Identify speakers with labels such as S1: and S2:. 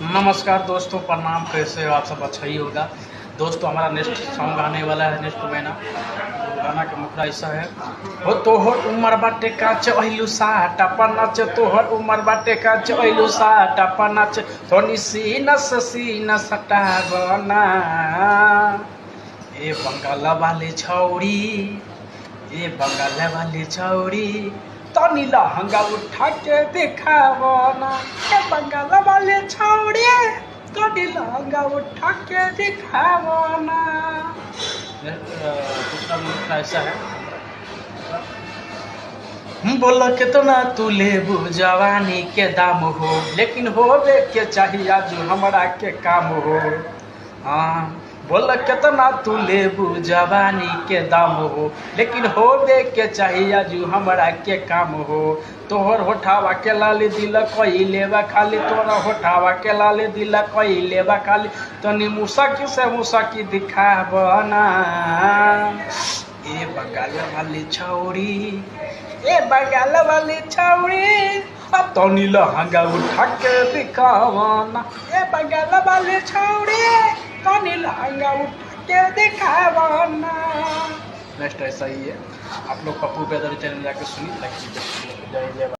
S1: नमस्कार दोस्तों, प्रणाम। कैसे हो आप सब? अच्छा ही होगा। दोस्तों, हमारा नेक्स्ट सॉन्ग आने वाला है नेक्स्ट महीना। गाना का मुखड़ा ऐसा है। हो तोहर उमर बाटे काच अहिलू साटा पनाच, तोहर उमर बाटे काच अहिलू साटा पनाच, थोनी सीना सटा बना। ए बंगाल वाली छौड़ी, ए बंगाल वाली छौड़ी, तनी लहंगा उठा के दिखावो ना। ए बंगाल वाली छौड़ी, तनी लहंगा उठा के दिखावो ना। दूसरा मुखड़ा ऐसा है। बोल कितना तू लेबू जवानी के दाम हो, लेकिन होवे के चाहिए जो हमरा के काम हो। हाँ, बोल कितना तू लेबू जवानी के दाम हो, लेकिन होवे के चाहिए जो हमरा के काम हो। तोहर होठावा के लाली दिल कई लेबा खाली, तोरा होठावा के लाली दिल कई लेबा खाली, तनी मुसाकी से मुसाकी दिखावना। ए बंगाल वाली छौड़ी, ए बंगाल वाली छौड़ी, अब तनी लहंगा उठा के दिखावना। ए बंगाल वाली छौड़ी, तनी लहंगा उठा के दिखावना। नेक्स्ट ऐसा ही है। आप लोग पप्पू बेदर चैनल जाके सुनिए। जय जय।